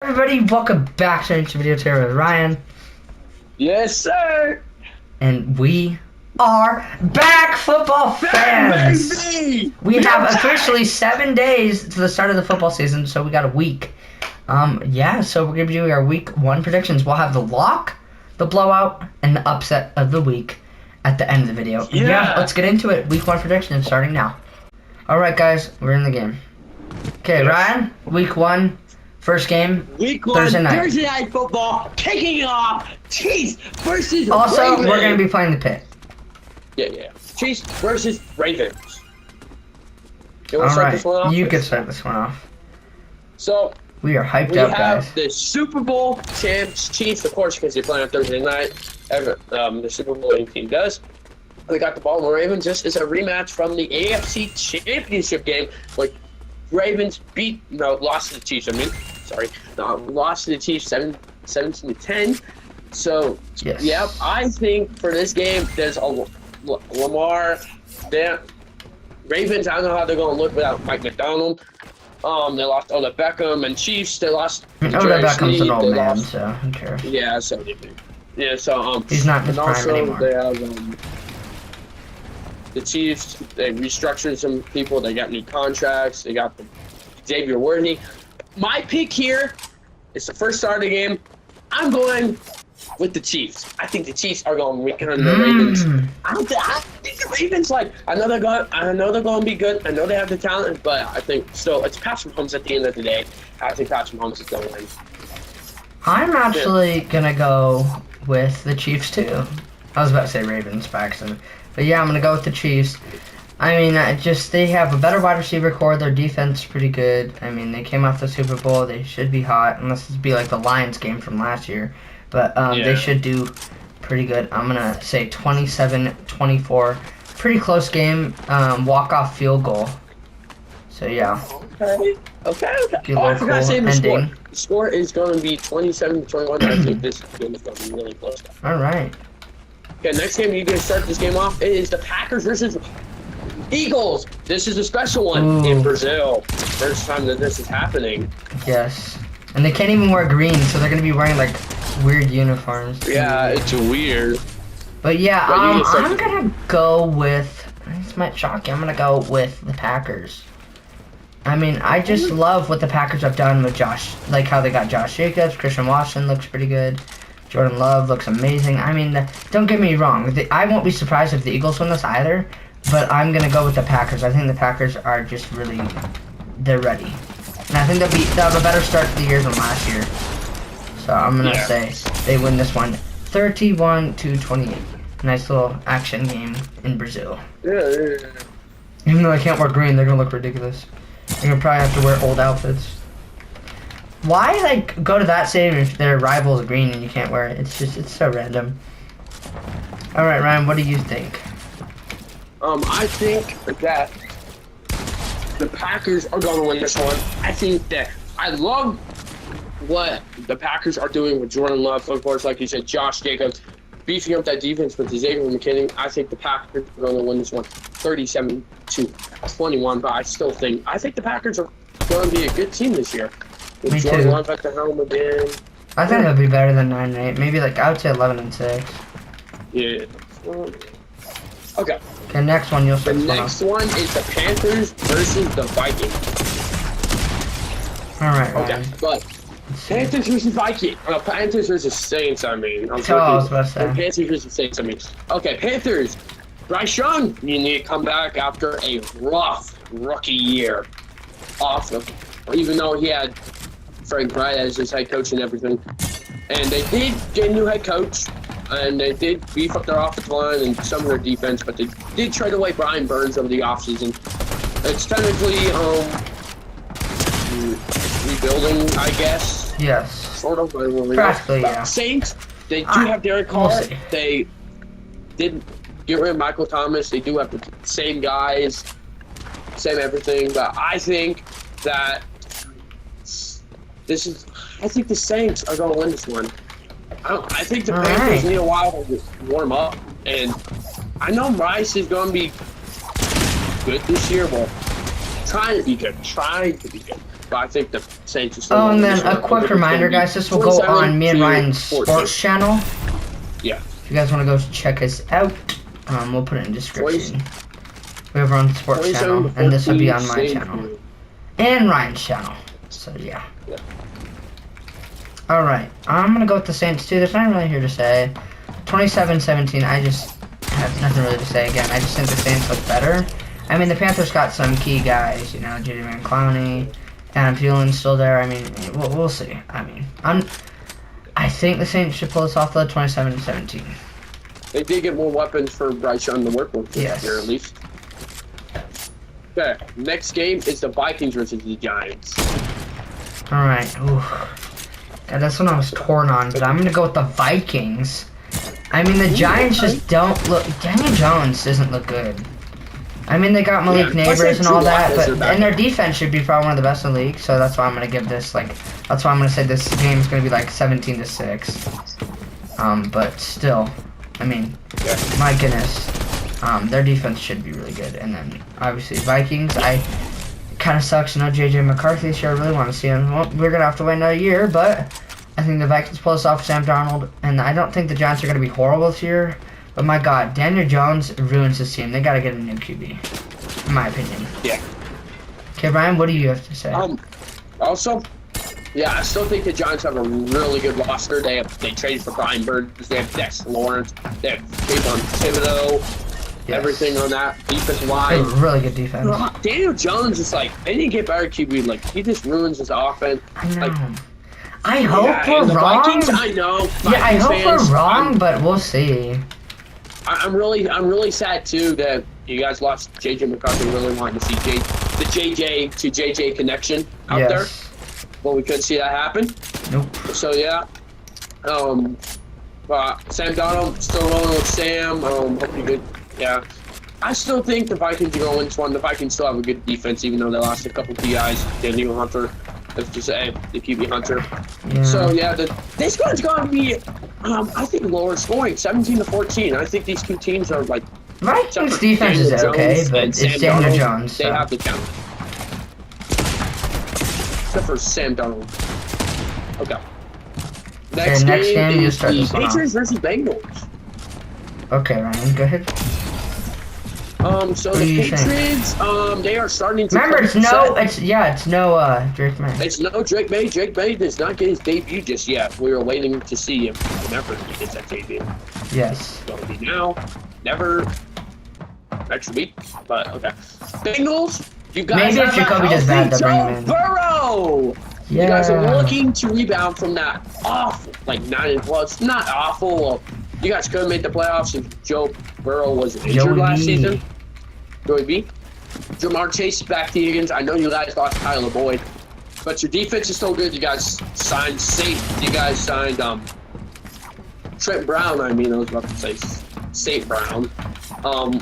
everybody, welcome back to another video today with Ryan. Yes, sir. And we are back, football fans. Baby! We have officially 7 days to the start of the football season, so we got a week. Yeah, so we're gonna be doing our week 1 predictions. We'll have the lock, the blowout, and the upset of the week at the end of the video. Yeah. Let's get into it. Week 1 predictions starting now. Alright guys, we're in the game. Okay, Ryan, week 1, first game. Week 1, Thursday Thursday night football, kicking it off. Chiefs versus Also, Ravens. we're gonna be playing the pit. Yeah. Chiefs versus Ravens. You want to start Alright, this one off? you can start this one off. So, We are hyped we up, have guys. the Super Bowl champs, Chiefs, of course, because they're playing on Thursday night. The Super Bowl team does. They got the Baltimore Ravens. This is a rematch from the AFC Championship game, where Ravens lost to the Chiefs. Lost to the Chiefs 17-10. So, Yes. Yep, I think for this game, there's a Lamar. Ravens, I don't know how they're going to look without Mike McDonald. They lost Odell Beckham, and Chiefs, they lost. Odell Beckham's an old man, so who cares? Yeah, so He's not in his and prime also anymore. they have the Chiefs. They restructured some people. They got new contracts. They got Xavier Worthy. My pick here is the first start of the game. I'm going with the Chiefs. I think the Chiefs are going to weaken the Ravens. I think the Ravens, I know they're going to be good. I know they have the talent, but I think still it's Patrick Mahomes at the end of the day. I think Patrick Mahomes is going to win. I'm actually gonna go with the Chiefs too. I was about to say Ravens by accident, but yeah, I'm gonna go with the Chiefs. I mean, they have a better wide receiver core. Their defense is pretty good. I mean, they came off the Super Bowl. They should be hot, unless this be like the Lions game from last year. But they should do pretty good. I'm gonna say 27-24. Pretty close game. Walk-off field goal. So yeah. Okay. I forgot to say the score. The score is going to be 27-21. I think this game is going to be really close. All right. Okay, next game you're going to start this game off is the Packers versus Eagles. This is a special one in Brazil. First time that this is happening. Yes. And they can't even wear green, so they're going to be wearing like weird uniforms. Yeah, it's weird. But yeah, I'm going to go with, this might shock you, I'm going to go with the Packers. I mean, I just love what the Packers have done with Josh, like how they got Josh Jacobs. Christian Watson looks pretty good. Jordan Love looks amazing. I mean, don't get me wrong. I won't be surprised if the Eagles win this either, but I'm going to go with the Packers. I think the Packers are just really, they're ready. And I think they'll have a better start to the year than last year. So I'm going to say they win this one 31-28. Nice little action game in Brazil. Yeah. Even though they can't wear green, they're going to look ridiculous. You're gonna probably have to wear old outfits. Why, go to that stadium if their rival's green and you can't wear it? It's so random. Alright, Ryan, what do you think? I think that the Packers are going to win this one. I think that I love what the Packers are doing with Jordan Love. Of course, like you said, Josh Jacobs, beefing up that defense with Xavier McKinney. I think the Packers are going to win this one 37-21, but I think the Packers are going to be a good team this year. With Me Jordan too. Love at the helm again. I think they'll be better than 9-8. Maybe I would say 11-6. Yeah. Okay. Okay, next one you'll The start. next one is the Panthers versus the Vikings. Alright, Okay, Ryan. but Panthers versus Vikings. Panthers versus Saints, I mean. That's what I was about to say. Panthers versus Saints, I mean. Okay, Panthers. Bryce Young, you need to come back after a rough rookie year. Even though he had Frank Wright as his head coach and everything. And they did get a new head coach. And they did beef up their offensive line and some of their defense. But they did trade away Brian Burns over the offseason. It's technically rebuilding, I guess. Yes. Sort of. Practically, yeah. Saints, they do have Derek Carr. We'll see. They did get rid of Michael Thomas. They do have the same guys, same everything. But I think that I think the Saints are going to win this one. I think the Panthers need a while to warm up. And I know Rice is going to be good this year. Well, trying to be good. But I think the Saints are still Oh, and winning then this a one. quick It's reminder, gonna be guys. This will go on me and 27 to Ryan's 14. sports channel. Yeah. If you guys want to go check us out, we'll put it in the description. We have our own sports 27 channel, to and this will be 14 on my Saints channel win. and Ryan's channel. So yeah. Yeah. All right, I'm gonna go with the Saints too. There's nothing really here to say. 27-17. I just have nothing really to say. Again, I just think the Saints look better. I mean, the Panthers got some key guys. You know, J.D. Van Clowney, Adam Thielen's still there. I mean, we'll see. I mean, I think the Saints should pull this off though. 27-17. They did get more weapons for Bryce Young to work with this Yes. year, at least. Okay, next game is the Vikings versus the Giants. All right. Ooh. God, that's what I was torn on, but I'm gonna go with the Vikings. I mean, the Giants just don't look. Daniel Jones doesn't look good. I mean, they got Malik Yeah, Neighbors and all that, but Drew Lock is and their defense should be probably one of the best in the league. So that's why I'm gonna give this that's why I'm gonna say this game is gonna be like 17-6. But still, I mean, Yeah. my goodness, their defense should be really good. And then obviously Vikings, it kind of sucks. No JJ McCarthy this year. I really want to see him. Well, we're gonna have to wait another year, but I think the Vikings pull this off. Sam Darnold, and I don't think the Giants are gonna be horrible this year. But my God, Daniel Jones ruins this team. They gotta get a new QB, in my opinion. Yeah. Okay, Brian, what do you have to say? Also, yeah, I still think the Giants have a really good roster. They traded for Brian Burns. They have Dex Lawrence. They have Kayvon Thibodeau. Yes. Everything on that defensive They have line. a really good defense. Daniel Jones is like, they didn't get better QB. Like, he just ruins his offense. I know. Like, I hope yeah, we're and the wrong. Vikings, I know. Yeah, I Vikings hope fans, we're wrong, but we'll see. I'm really sad too that you guys lost JJ McCarthy. Really wanted to see the JJ to JJ connection out there, Yes. but we couldn't see that happen. Nope. So yeah, Sam Donald still rolling with Sam. Hope you good. Yeah, I still think the Vikings are going to win this one. The Vikings still have a good defense, even though they lost a couple PIs. Daniel Hunter, let's just say the QB Hunter. Yeah. So yeah, this one's going to be, I think, lower scoring, 17-14. I think these two teams are like. Vikings defense is Daniel okay, Jones but and it's Sam Daniel Darnold, Jones. They So. have the talent. Except for Sam Donald. Okay. Next next game, you is start the this one off. Patriots versus Bengals. Okay, Ryan, go ahead. So What the do you think? Patriots, they are starting to. Remember, come set. it's no Drake May. It's no Drake May. Drake May does not get his debut just yet. We were waiting to see if whenever he gets that debut. Yes. It's going to be now, never, next week. But okay, Bengals. You guys Maybe if have a Jacoby does bad, healthy they'll bring him Joe in. Burrow. Yeah. You guys are looking to rebound from that awful, like 9 well, it's not awful. Well, you guys could have made the playoffs if Joe Burrow was injured Joey last B. season. Joey B. Jamar Chase is back to Higgins. I know you guys lost Tyler Boyd, but your defense is still good. You guys signed You guys signed Trent Brown. I mean, I was about to say St. Brown.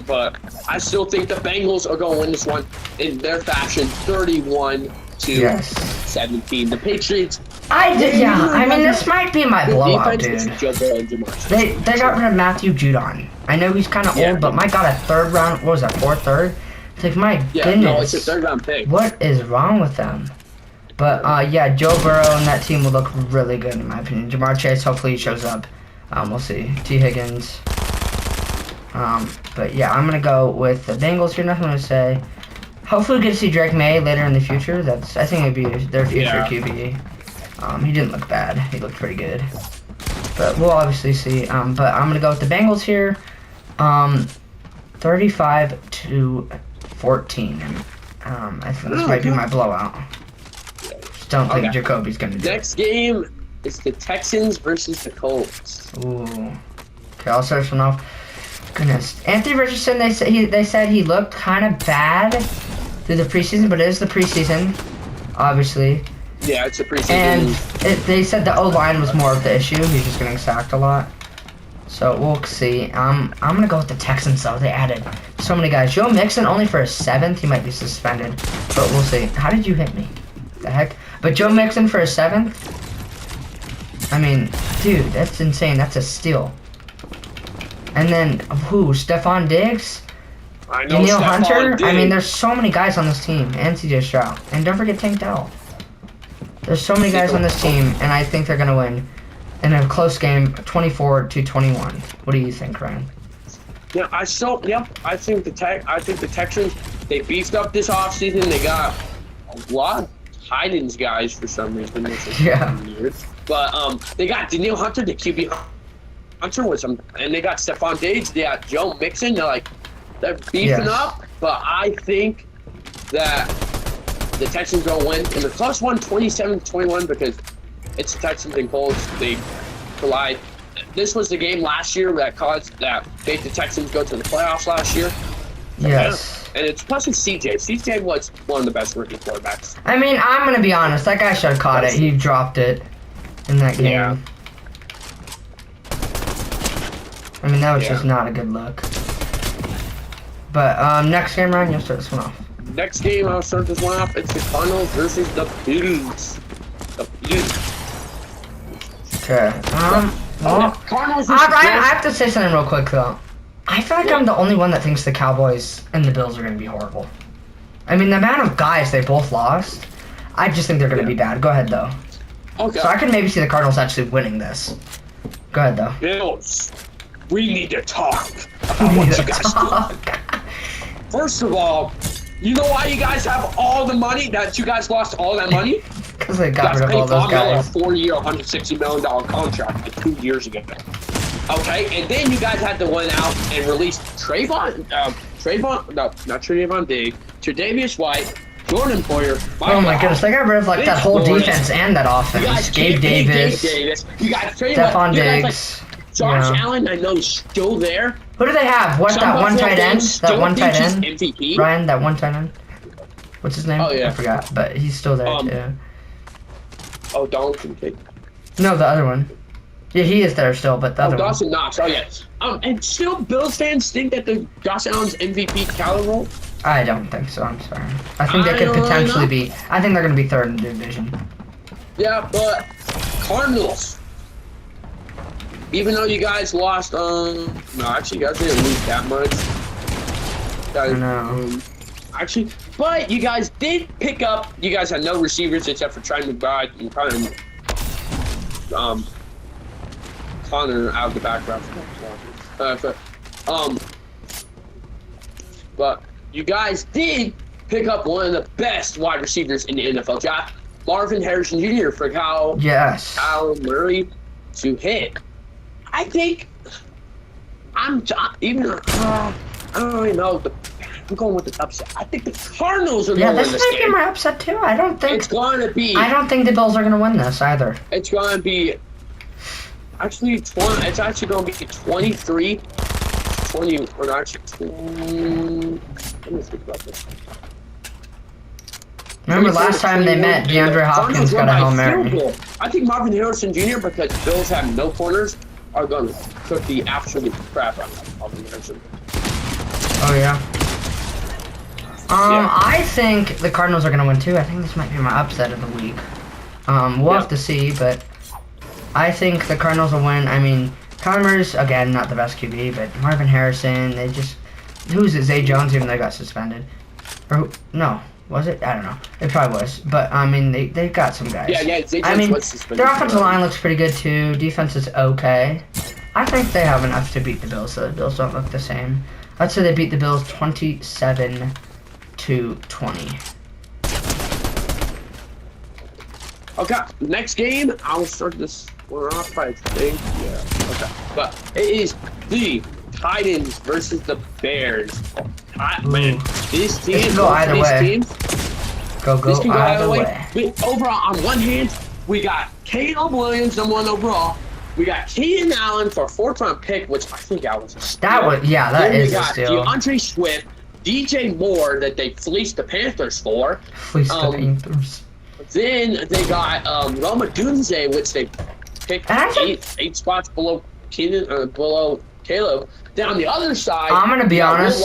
But I still think the Bengals are going to win this one in their fashion, 31-17. The Patriots. I mean, this might be my blowout, defense dude. is Joe Burrow and Jamar Chase. They got rid of Matthew Judon. I know he's kind of Yeah. old, but my God, a third round, what was that, third? It's like, my Yeah, goodness. no, it's a third-round pick. What is wrong with them? But, yeah, Joe Burrow and that team will look really good, in my opinion. Jamar Chase, hopefully he shows up. We'll see. T. Higgins. But, yeah, I'm going to go with the Bengals here. Nothing to say. Hopefully we get to see Drake May later in the future. I think it'd be their future Yeah. QB. He didn't look bad. He looked pretty good. But we'll obviously see. But I'm going to go with the Bengals here. 35-14. I think this might be my blowout. Just don't think Okay. Jacoby's going to do it. Next game is the Texans versus the Colts. Ooh. Okay, I'll start this one off. Goodness. Anthony Richardson, they said he looked kind of bad through the preseason, but it is the preseason, obviously. Yeah, it's a preseason. And they said the O-line was more of the issue. He's just getting sacked a lot. So we'll see. I'm going to go with the Texans, though. They added so many guys. Joe Mixon, only for a 7th. He might be suspended. But we'll see. How did you hit me? The heck? But Joe Mixon for a 7th? I mean, dude, that's insane. That's a steal. And then, who? Stephon Diggs? I know Daniel Stephon Hunter? Diggs. I mean, there's so many guys on this team. And CJ Stroud. And don't forget Tank Dell. There's so many guys on this team, and I think they're gonna win in a close game, 24-21. What do you think, Ryan? Yeah, I think the Texans, they beefed up this offseason. They got a lot of Titans guys for some reason. Which is weird. But they got Danielle Hunter, the QB Hunter with some, and they got Stephon Diggs. They got Joe Mixon. They're beefing up. But I think that the Texans will win in the close one, 27-21, because it's the Texans and Colts. They collide. This was the game last year that made the Texans go to the playoffs last year. Yes. And it's plus it's CJ. CJ was one of the best rookie quarterbacks. I mean, I'm gonna be honest. That guy should have caught it. He dropped it in that game. Yeah. I mean, that was just not a good look. But next game, Ryan, you'll start this one off. Next game, I'll start this one off. It's the Cardinals versus the Bills. The Bills. Okay. Well, Cardinals. Ryan, I have to say something real quick though. I feel like I'm the only one that thinks the Cowboys and the Bills are going to be horrible. I mean, the amount of guys they both lost, I just think they're going to be bad. Go ahead, though. Okay. So I can maybe see the Cardinals actually winning this. Go ahead, though. Bills, we need to talk about what you guys do. First of all, you know why you guys have all the money? That you guys lost all that money? Because they got rid of all those guys. A 4-year, $160 million contract like 2 years ago. Okay, and then you guys had to win out and release Tredavious White, Jordan Poyer. Oh my goodness, they got rid of that whole defense and that offense. Gabe Davis, you got Stephon Diggs, Josh Allen. I know he's still there. Who do they have? What, that one tight end? That one tight end? MVP. Ryan, that one tight end? What's his name? Oh yeah, I forgot, but he's still there too. Oh, Dalton. No, the other one. Yeah, he is there still, but the other Dawson one. Knox. Oh yes. And still, Bills fans think that the Josh Allen's MVP caliber. I don't think so. I'm sorry. I think they could potentially be. I think they're going to be third in the division. Yeah, but Cardinals. Even though you guys lost, no, actually, you guys didn't lose that much. I know. Actually, but you guys did pick up. You guys had no receivers except for Trey McBride and Connor out of the background. But you guys did pick up one of the best wide receivers in the NFL draft, Marvin Harrison Jr. for Kyle Murray to hit. I think I don't really know. I'm going with the upset. I think the Cardinals are going to win this game. Yeah, this might be my upset too. I don't think it's going to be. I don't think the Bills are going to win this either. It's going to be. Actually, it's actually going to be 23, 20, or actually 20. Let me think about this. Remember last time they met, DeAndre Hopkins got a Hail Mary. I think Marvin Harrison Jr., because the Bills have no corners, are going to cook the absolute crap out of Marvin Harrison. Oh, yeah. I think the Cardinals are going to win too. I think this might be my upset of the week. We'll have to see, but I think the Cardinals will win. I mean, Connors, again, not the best QB, but Marvin Harrison, they just... Who's it? Zay Jones, even though they got suspended. Or, no. Was it? I don't know. It probably was. But, I mean, they got some guys. Yeah, Zay Jones was suspended. Their offensive line looks pretty good, too. Defense is okay. I think they have enough to beat the Bills, so the Bills don't look the same. I'd say they beat the Bills 27-20. Okay, next game, I'll start this one off, I think. Yeah, okay. But it is the Titans versus the Bears. Man, this team, can go either way. Go either way. Overall, on one hand, we got Caleb Williams, #1 overall. We got Keenan Allen for a 4th-round pick, which I think that was a steal. That is a steal. We got DeAndre Swift, DJ Moore that they fleeced the Panthers for. Fleeced the Panthers. Then they got Roma Dunze, which they picked eight spots below below Caleb. Then on the other side, I'm gonna be honest.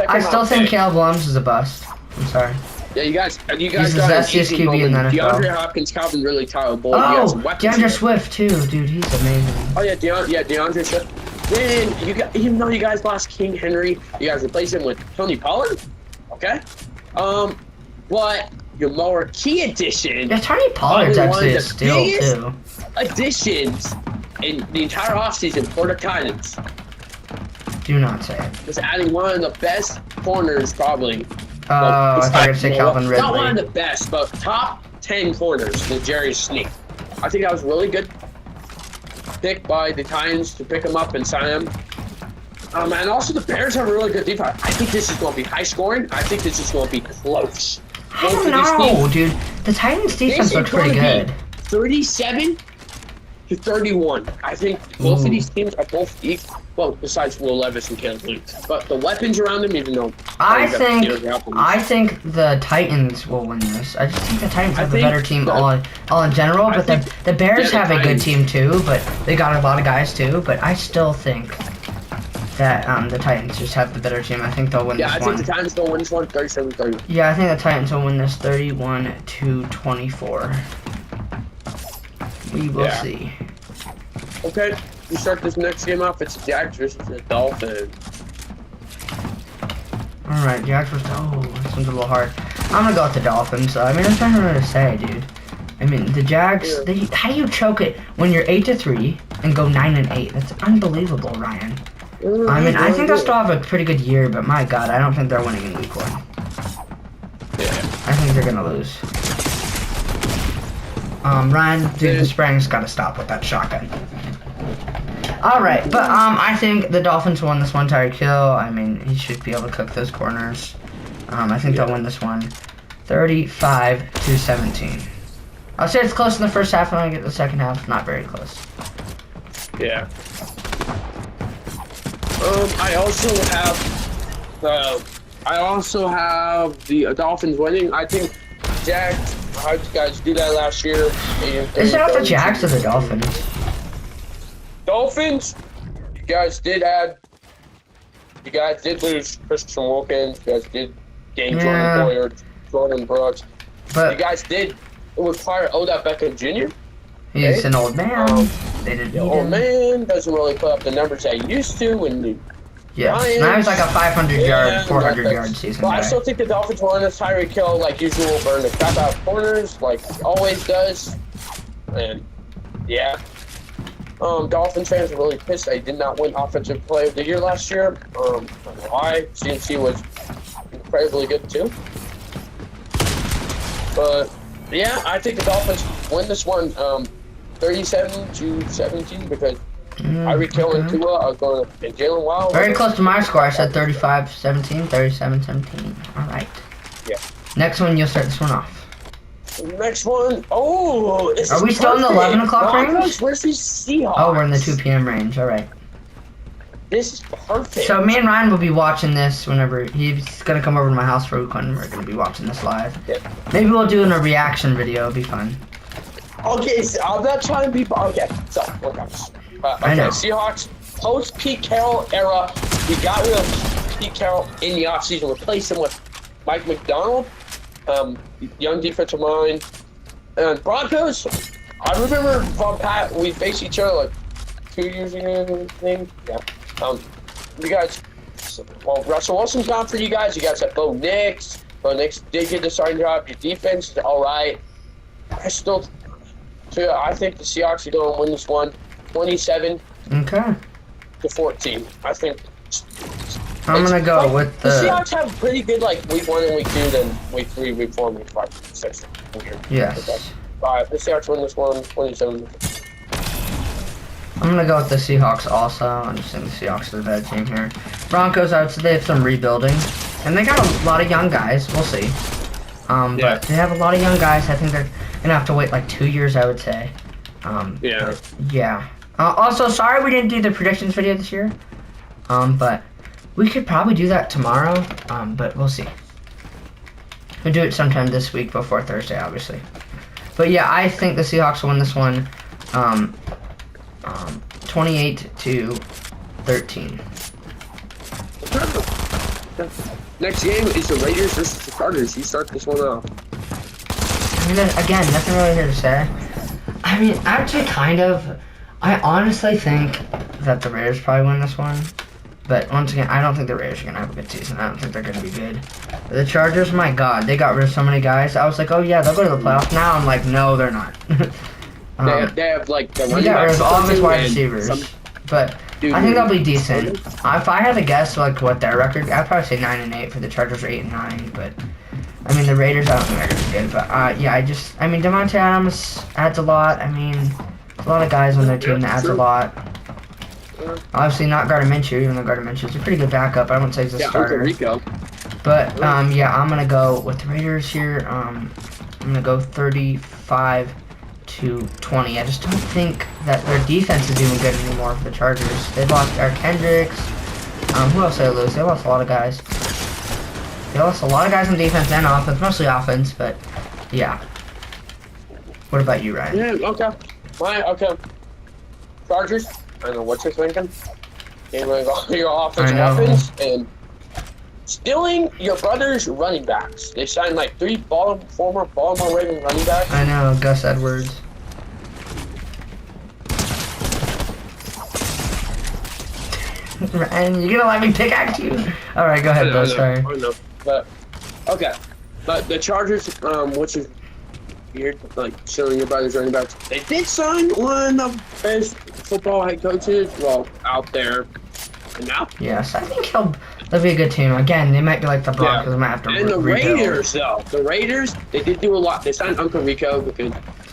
I still think Caleb Williams is a bust. I'm sorry. Yeah, you guys He's the zestiest QB in the NFL. DeAndre Hopkins, Calvin Ridley, Tyler Boyd. Oh, DeAndre Swift too, dude. He's amazing. Oh yeah, DeAndre Swift. Then you got, even though you guys lost King Henry, you guys replaced him with Tony Pollard. Okay. But your marquee edition. Yeah, Tony Pollard's Probably one actually of a the steal biggest too. additions in the entire offseason for the Titans. Do not say it. Was adding one of the best corners, probably. I thought you were gonna say Calvin Ridley. Not one of the best, but top 10 corners, the Jerry Sneak. I think that was a really good pick by the Titans to pick him up and sign him. And also the Bears have a really good defense. I think this is going to be high scoring. I think this is going to be close. I don't know, dude. The Titans defense looks pretty good. 37 to 31. I think both of these teams are both equal. Well, besides Will Levis and Caleb Williams. But the weapons around them, even though I think the Titans will win this. I just think the Titans have a better team all in general, but the Bears have a good team too, but they got a lot of guys too, but I still think that the Titans just have the better team. I think they'll win this one. Yeah, I think the Titans will win this one 37-30. Yeah, I think the Titans will win this 31-24. We will see. Okay, we start this next game off. It's Jags versus the Dolphins. Alright, Jags versus... Oh, this one's a little hard. I'm gonna go with the Dolphins. I mean, there's nothing really to say, dude. I mean, the Jags... how do you choke it when you're 8-3 and go 9-8? That's unbelievable, Ryan. I mean, I think they'll still have a pretty good year, but my God, I don't think they're winning in week 1. I think they're gonna lose. Ryan, dude, the spraying's gotta stop with that shotgun. Alright, but I think the Dolphins won this one. Tyreek Hill, I mean, he should be able to cook those corners. I think they'll win this one 35-17. I'll say it's close in the first half, and I get the second half not very close. Yeah. I also have the Dolphins winning. I think Jags. How'd you guys do that last year? Is it not the Jags or the Dolphins? Dolphins. You guys did lose Christian Wilkins. You guys did gain Jordan Boyer, Jordan Brooks. But you guys did require Odell Beckham Jr. He's an old man. They didn't need him. Old man doesn't really put up the numbers they used to when the Lions. Now he's like a 500-yard, 400-yard season. But guy. I still think the Dolphins will win this. Tyreek Hill, like usual, burn the crap out of corners, like he always does. And yeah, Dolphins fans are really pissed they did not win Offensive Player of the Year last year. I don't know why. CMC was incredibly good too. But yeah, I think the Dolphins win this one 37-17 because Tyreek Hill and Tua are going to, and Jalen Wild. Very close to my score. I said 35-17, 37-17. All right. Yeah. Next one, you'll start this one off. Next one. Oh, this are we still in the 11 o'clock range? Versus Seahawks. Oh, we're in the 2 p.m. range. All right. This is perfect. So me and Ryan will be watching this whenever he's gonna come over to my house for week 1. And we're gonna be watching this live. Yeah. Maybe we'll do a reaction video. It'll be fun. Okay, so I'm not trying to be. Okay, so look up. I know. Seahawks post Pete Carroll era. We got rid of Pete Carroll in the offseason, replaced him with Mike McDonald, young defensive mind. And Broncos. I remember Von Pat. We faced each other like 2 years ago. Yeah. You guys. Well, Russell Wilson's gone for you guys. You guys have Bo Nix. Bo Nix did get the starting job. Your defense is all right. I think the Seahawks are going to win this one, 27-14. I think. I'm gonna go with the Seahawks have pretty good week 1 and week 2, then week 3, week 4, week 5, 6. Yes. The Seahawks win this one, 27. I'm gonna go with the Seahawks also. I just think the Seahawks are the better team here. Broncos, I would say they have some rebuilding, and they got a lot of young guys. We'll see. But they have a lot of young guys. I think they're gonna have to wait 2 years, I would say. Yeah. Also, sorry we didn't do the predictions video this year. But we could probably do that tomorrow. But we'll see. We'll do it sometime this week before Thursday, obviously. But yeah, I think the Seahawks will win this one. 28-13. Next game is the Raiders versus the Cardinals. You start this one off. I mean, again, nothing really here to say. I mean, actually, I honestly think that the Raiders probably win this one. But once again, I don't think the Raiders are going to have a good season. I don't think they're going to be good. The Chargers, my God, they got rid of so many guys. I was like, oh yeah, they'll go to the playoffs. Now I'm like, no, they're not. They have like the he running got rid backs of all of his too, wide and receivers. some- But Dude, I think they'll be decent. If I had to guess like what their record, I'd probably say 9-8 for the Chargers, or 8-9. But I mean the Raiders, I don't think they're gonna be good. But yeah, I mean Devontae Adams adds a lot. I mean a lot of guys on their team that adds a lot. Obviously not Gardner Minshew, even though Gardner Minshew's a pretty good backup. I wouldn't say he's a starter. Rico. But yeah, I'm gonna go with the Raiders here. I'm gonna go 35-20. I just don't think that their defense is even good anymore for the Chargers. They lost Eric Hendricks. Who else did they lose? They lost a lot of guys. They lost a lot of guys on defense and offense, mostly offense. But yeah. What about you, Ryan? Yeah. Okay. Chargers. I don't know what you're thinking. Getting rid of all your offensive weapons and stealing your brother's running backs. They signed like 3 former Baltimore Ravens running backs. I know, Gus Edwards. Ryan, you gonna let me pickaxe you? All right, go ahead, Bill. Sorry. I know. But okay. But the Chargers, which is weird, like showing your brother's running backs. They did sign one of the best football head coaches, out there. And now? Yes, I think they'll be a good team. Again, they might be like the Broncos. They might have to And the rebuild. Raiders, though. The Raiders, they did do a lot. They signed Uncle Rico because,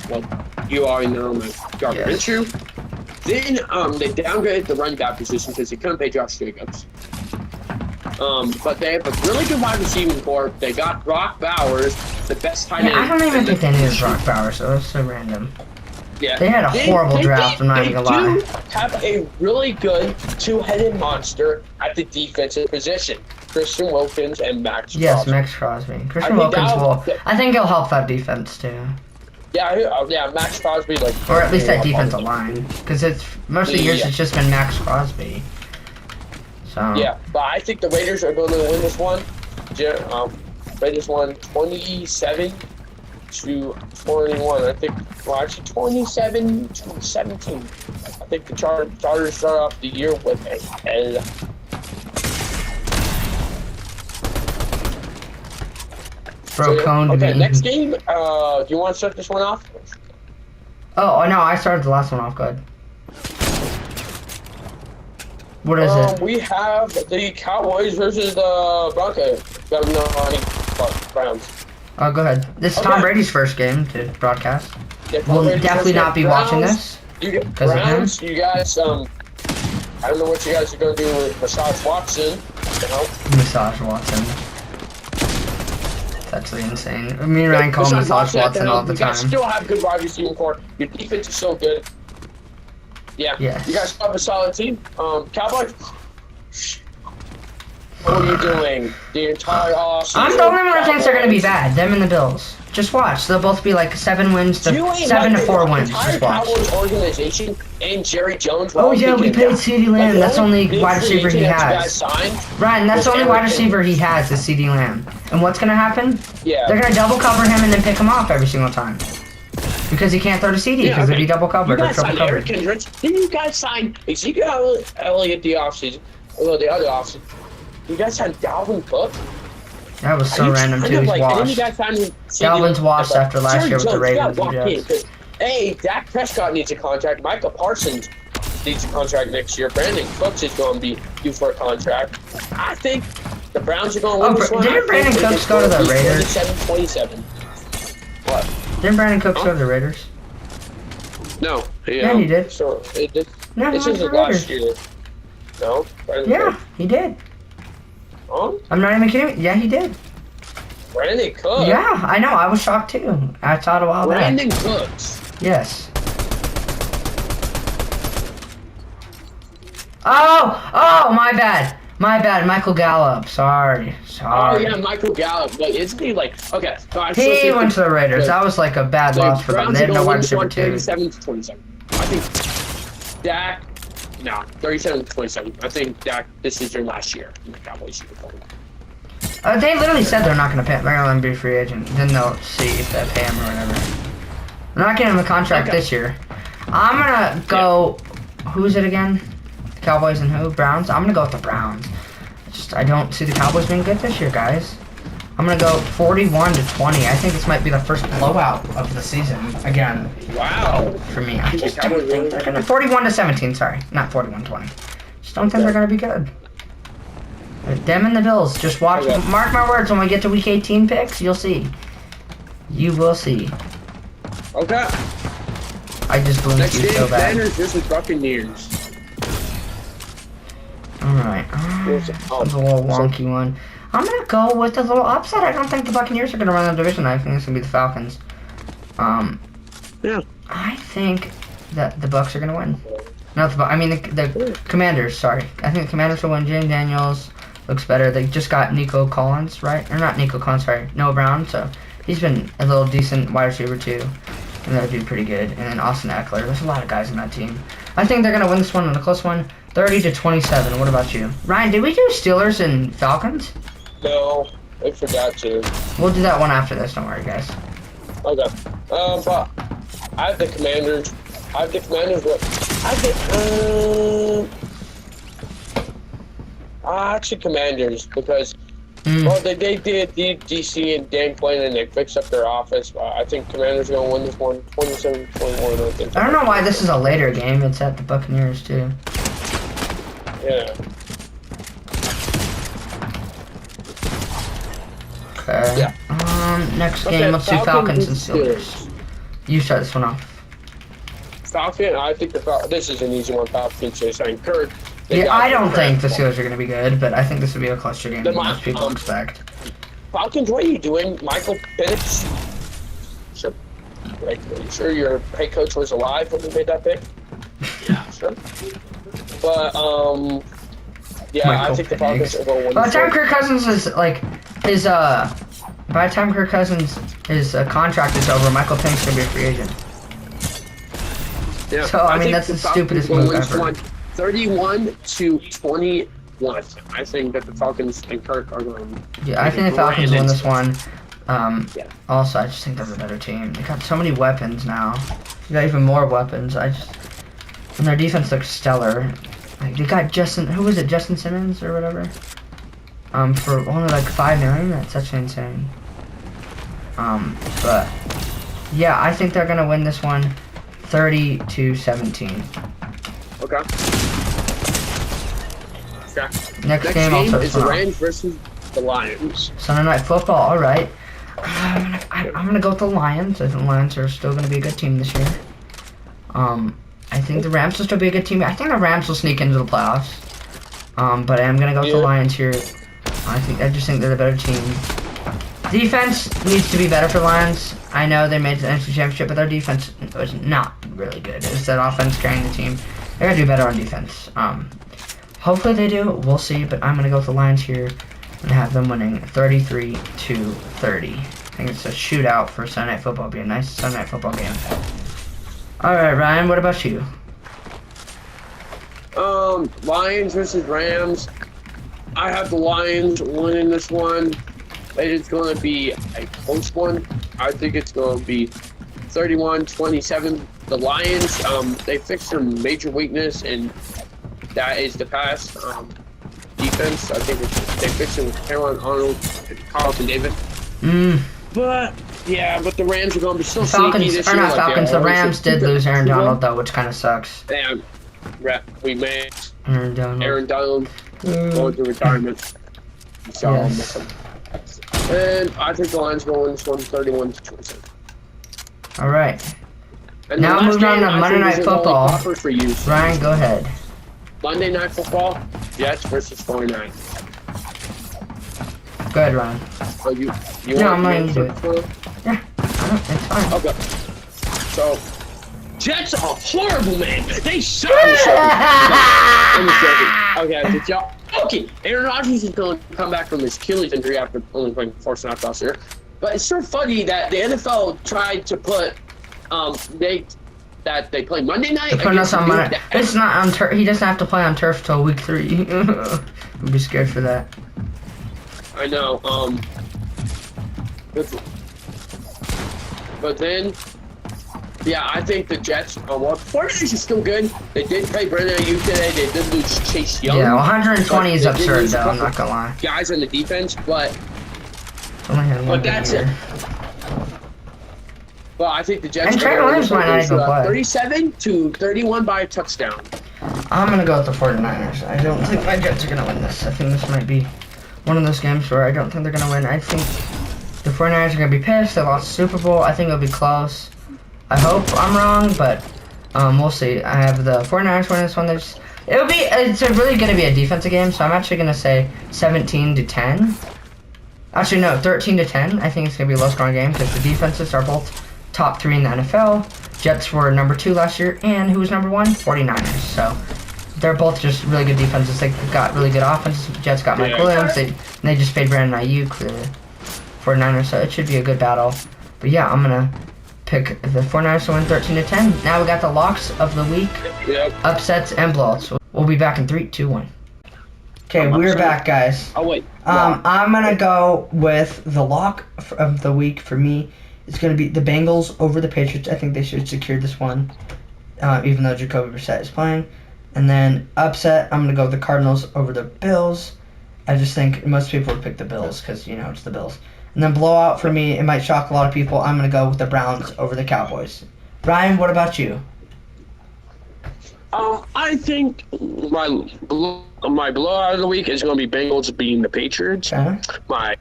well, you already know him as Gardner Minshew. Then they downgraded the running back position because they couldn't pay Josh Jacobs. But they have a really good wide receiving corps. They got Brock Bowers, the best tight end. I don't even think they needed Brock Bowers, so that's so random. Yeah. They had a horrible draft, I'm not even gonna lie. They do have a really good two-headed monster at the defensive position. Christian Wilkins and Max Crosby. Yes, Max Crosby. Christian Wilkins will. I think he'll help that defense too. Yeah, Max Crosby, like... Or at least that defensive line. Because it's most of the years it's just been Max Crosby. So. Yeah, but I think the Raiders are going to win this one. Raiders won 27-21. I think, well, actually 27-17. I think the Chargers start off the year with a L. Okay, next game. Do you want to start this one off? Oh no, I started the last one off. Good. What is it? We have the Cowboys versus the Broncos. Browns. Oh, go ahead. This is Tom Brady's first game to broadcast. Yeah, we'll definitely not be watching this. Browns, you guys, I don't know what you guys are going to do with Massage Watson. Massage Watson. That's really insane. Me and Ryan call him Massage Watson all the time. You guys still have good wide receiving core. Your defense is so good. Yeah. Yes. You guys have a solid team. Cowboys. What are you doing? The entire offseason. I'm the only one who thinks they're going to be bad. Them and the Bills. Just watch. They'll both be like 7 wins to 7 to 4 wins. Just watch. Cowboys organization and Jerry Jones. Oh yeah, we paid CeeDee Lamb. That's the only wide receiver he has. Ryan, that's the only wide receiver he has is CeeDee Lamb. And what's going to happen? Yeah. They're going to double cover him and then pick him off every single time. Because he can't throw to CD because if he double covered or triple covered. Didn't you guys sign Ezekiel Elliott the offseason? Well, the other offseason. You guys signed Dalvin Cook? That was so random too. He's washed. Dalvin's washed after last year with the Ravens. Hey, Dak Prescott needs a contract. Micah Parsons needs a contract next year. Brandon Cooks is going to be due for a contract. I think the Browns are going to win this one. Didn't Brandon Cooks go to the Raiders? 27-27. What? Didn't Brandon Cooks go to the Raiders? No. Yeah, he did. So, No, this is last year. No? Yeah, he did. Huh? I'm not even kidding. Yeah, he did. Brandon Cooks? Yeah, I know. I was shocked too. I thought a while back. Brandon Cooks? Yes. Oh, my bad. My bad, Michael Gallup. Sorry. Oh yeah, Michael Gallup. But isn't he like okay? So he went to the Raiders. That was like a bad loss for them. They had no wide receiver too. 37-27. I think Dak. No, 37-27. I think Dak. This is your last year in the Cowboys. They literally said they're not going to pay him. They're going to let him be a free agent. Then they'll see if they pay him or whatever. They're not getting him a contract this year. I'm going to go. Who's it again? Cowboys and who? Browns? I'm gonna go with the Browns. I don't see the Cowboys being good this year, guys. I'm gonna go 41-20. I think this might be the first blowout of the season again. Wow. For me, I just don't think they're gonna. 41-17. Sorry, not 41-20. Just don't think they're gonna be good. Them and the Bills. Just watch. Okay. Mark my words. When we get to Week 18 picks, you'll see. You will see. Okay. I just blinked Next you game, so bad. Commanders versus Buccaneers. Alright. This is a little wonky one. I'm gonna go with a little upset. I don't think the Buccaneers are gonna run the division. I think it's gonna be the Falcons. Yeah. I think that the Bucks are gonna win. Not the I mean the Commanders. Sorry, I think the Commanders will win. Jane Daniels looks better. They just got Nico Collins, right? Or not Nico Collins. Sorry, Noah Brown. So he's been a little decent wide receiver too, and they'll do pretty good. And then Austin Eckler. There's a lot of guys in that team. I think they're gonna win this one in a close one, 30-27. What about you, Ryan? Did we do Steelers and Falcons? No, I forgot to. We'll do that one after this. Don't worry, guys. Okay. But I have the Commanders. Actually Commanders because well they did DC and Dan Quinn and they fixed up their office. I think Commanders are gonna win this one 27-21. I think. I don't know why this is a later game. It's at the Buccaneers too. Yeah. Okay. Yeah. Next game, let's do Falcons and Steelers. You start this one off. Falcon, I think this is an easy one. Falcons just saying Kirk. Yeah, I don't think the Steelers are going to be good, but I think this will be a closer game than Then most people expect. Falcons, what are you doing? Michael Penix? Sure. Like, are you sure your head coach was alive when you made that pick? Yeah, sure. But, yeah, Michael I think the Falcons are going to win. By the time Kirk Cousins is, like, by the time Kirk Cousins' contract is over, Michael Penix going to be a free agent. Yeah. So, I mean, that's the stupidest move ever. 31-21. I think that the Falcons and Kirk are going to... Yeah, I think the Falcons win this one. Yeah. Also, I just think they're a better team. They got so many weapons now. They got even more weapons. And their defense looks stellar. Like, they got who was it, Justin Simmons or whatever? For only like $5 million. That's such insane. But yeah, I think they're gonna win this one, 30-17. Okay. Next game is the Rams versus the Lions. Sunday Night Football. All right. I'm gonna go with the Lions. I think the Lions are still gonna be a good team this year. I think the Rams will still be a good team. I think the Rams will sneak into the playoffs. But I am gonna go with the Lions here. I just think they're the better team. Defense needs to be better for Lions. I know they made the NFC Championship, but their defense was not really good. It was that offense carrying the team. They gotta do better on defense. Hopefully they do. We'll see. But I'm gonna go with the Lions here and have them winning 33-30. I think it's a shootout for Sunday Night Football. It'll be a nice Sunday Night Football game. All right, Ryan. What about you? Lions versus Rams. I have the Lions winning this one. It's going to be a close one. I think it's going to be 31-27. The Lions, they fixed their major weakness, and that is the pass defense. I think they fixed it with Cameron Arnold and Carlton Davis. But yeah, but the Rams are going to be still sneaky this year. Not Falcons. The Rams did lose Aaron Donald though, which kind of sucks. And we made Aaron Donald going to retirement. So yes. And I think the Lions going to win this one 31-27. All right. And now moving on to Monday Night Football. For you. Ryan, go ahead. Monday Night Football, Jets versus 49. Go ahead, Ryan. So you no, want I'm not going to do it. Yeah, it's fine. Okay. So, Jets are horrible, man. They suck. Okay, did y'all? Okay, Aaron Rodgers is going to come back from his Achilles injury after only playing 4 snaps last year. But it's so funny that the NFL tried to put they play Monday night. It's not on turf. He doesn't have to play on turf till week 3. I'd be scared for that. I know. But then Yeah, I think the Jets. Well, 49ers is still good. They did play Brandon Ayuk today. They did lose Chase Young. Yeah, 120 is but they did absurd lose a though. I'm couple not gonna lie. Guys on the defense, but Only had one that's good it. year. Well, I think the Jets And are Trent gonna Williams might not even play. 37-31 by a touchdown. I'm gonna go with the 49ers. I don't think my Jets are gonna win this. I think this might be one of those games where I don't think they're gonna win. I think the 49ers are gonna be pissed. They lost the Super Bowl. I think it'll be close. I hope I'm wrong, but we'll see. I have the 49ers winning this one. It's really gonna be a defensive game, so I'm actually gonna say 17-10. Actually, no, 13-10. I think it's gonna be a low-scoring game because the defenses are both top 3 in the NFL. Jets were number 2 last year, and who was number 1? 49ers. So they're both just really good defenses. They got really good offenses. Jets got Mike Williams. They just paid Brandon Ayuk for the 49ers, so it should be a good battle. But yeah, I'm gonna pick the 49ers to win 13-10. Now we got the locks of the week, upsets and blowouts. We'll be back in 3, 2, 1. Okay, we're back, guys. Oh wait. I'm gonna go with the lock of the week for me. It's gonna be the Bengals over the Patriots. I think they should secure this one, even though Jacoby Brissett is playing. And then upset, I'm gonna go with the Cardinals over the Bills. I just think most people would pick the Bills because it's the Bills. And then blowout for me, it might shock a lot of people. I'm gonna go with the Browns over the Cowboys. Ryan, what about you? I think my blowout of the week is going to be Bengals beating the Patriots. Okay. My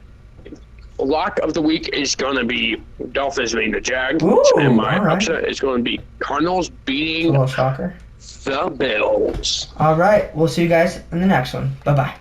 lock of the week is going to be Dolphins beating the Jags. Ooh, And my all right. upset is going to be Cardinals A beating little shocker. the Bills. All right, we'll see you guys in the next one. Bye-bye.